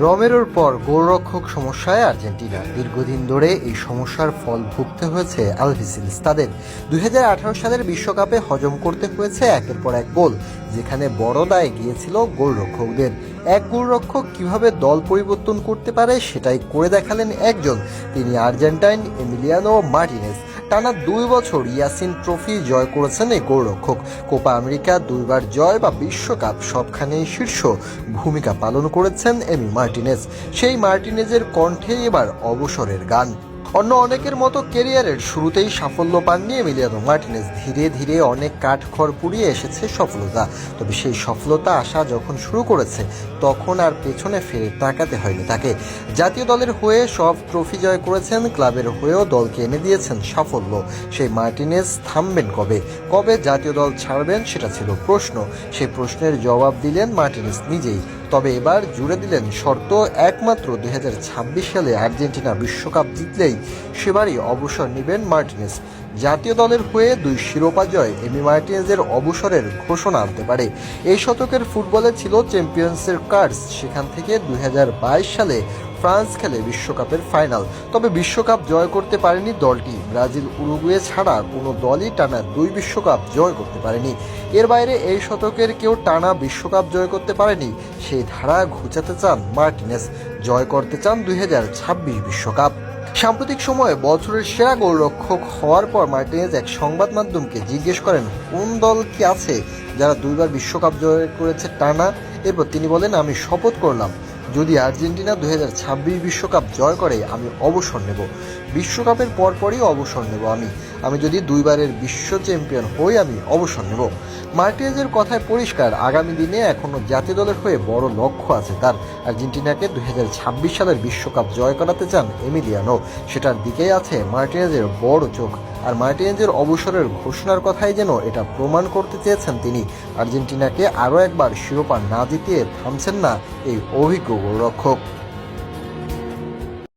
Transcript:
রোমেরোর পর গোলরক্ষক সমস্যায় আর্জেন্টিনা। দীর্ঘদিন ধরে এই সমস্যার ফল ভুগতে হয়েছে আলবিসেলেস তাদের। 2018 সালের বিশ্বকাপে হজম করতে হয়েছে একের পর এক গোল, যেখানে বড় দায় গিয়েছিল গোলরক্ষকদের। এক গোলরক্ষক কিভাবে দল পরিবর্তন করতে পারে সেটাই করে দেখালেন একজন, তিনি আর্জেন্টাইন এমিলিয়ানো মার্টিনেজ। টানা 2 বছর ইয়াসিন ট্রফি জয় করেছেন এই গোলরক্ষক। কোপা আমেরিকা 2বার জয় বা বিশ্বকাপ সবখানেই শীর্ষ ভূমিকা পালন করেছেন এমি মার্টিনেজ। সেই মার্টিনেজের কণ্ঠে এবার অবসরের গান। অন্য অনেকের মতো কেরিয়ারের শুরুতেই সাফল্য পাননি এমিলিয়ানো মার্টিনেজ। ধীরে ধীরে অনেক কাঠখড় পুড়িয়ে এসেছে সফলতা। তবে সেই সফলতা আসা যখন শুরু করেছে তখন আর পেছনে ফিরে তাকাতে হয়নি তাকে। জাতীয় দলের হয়ে সব ট্রফি জয় করেছেন, ক্লাবের হয়েও দলকে এনে দিয়েছেন সাফল্য। সেই মার্টিনেজ থামবেন কবে, কবে জাতীয় দল ছাড়বেন সেটা ছিল প্রশ্ন। সেই প্রশ্নের জবাব দিলেন মার্টিনেজ নিজেই। তবে এবার জুড়ে দিলেন শর্ত, একমাত্র 2026 সালে আর্জেন্টিনা বিশ্বকাপ জিতলেই সেবারই অবসর নেবেন মার্টিনেজ। জাতীয় দলের হয়ে 2 শিরোপা জয় এমি মার্টিনেজের অবসরের ঘোষণা আনতে পারে। এই শতকের ফুটবলে ছিল চ্যাম্পিয়ন্সের কার্স, সেখান থেকে 2022 সালে ফ্রান্স খেলে বিশ্বকাপের ফাইনাল। তবে বিশ্বকাপ জয় করতে পারেনি দলটি। ব্রাজিল, উরুগুয়ে ছাড়া কোনো দলই টানা 2 বিশ্বকাপ জয় করতে পারেনি। এর বাইরে এই শতকের কেউ টানা বিশ্বকাপ জয় করতে পারেনি। সেই ধারা ঘুচাতে চান মার্টিনেজ, জয় করতে চান 2026 বিশ্বকাপ। সাম্প্রতিক সময়ে বছরের সেরা গোলরক্ষক হওয়ার পর মার্টিনেজ এক সংবাদ মাধ্যমকে জিজ্ঞেস করেন কোন দল কি আছে যারা 2বার বিশ্বকাপ জয় করেছে টানা। এরপর তিনি বলেন, আমি শপথ করলাম যদি আর্জেন্টিনা 2026 বিশ্বকাপ জয় করে আমি অবসর নেব। বিশ্বকাপের পরপরই অবসর নেব আমি যদি 2বারের বিশ্ব চ্যাম্পিয়ন হই আমি অবসর নেব। মার্টিনেজের কথায় পরিষ্কার, আগামী দিনে এখনও জাতীয় দলের হয়ে বড় লক্ষ্য আছে তার। আর্জেন্টিনাকে 2026 সালের বিশ্বকাপ জয় করাতে চান এমিলিয়ানো, সেটার দিকেই আছে মার্টিনেজের বড় চোখ। আর মার্টিনেজের অবসরের ঘোষণার কথাই যেন এটা প্রমাণ করতে চেয়েছেন তিনি। আর্জেন্টিনাকে আরও একবার শিরোপা না জিতিয়ে থামছেন না এই অভিজ্ঞ গোলরক্ষক।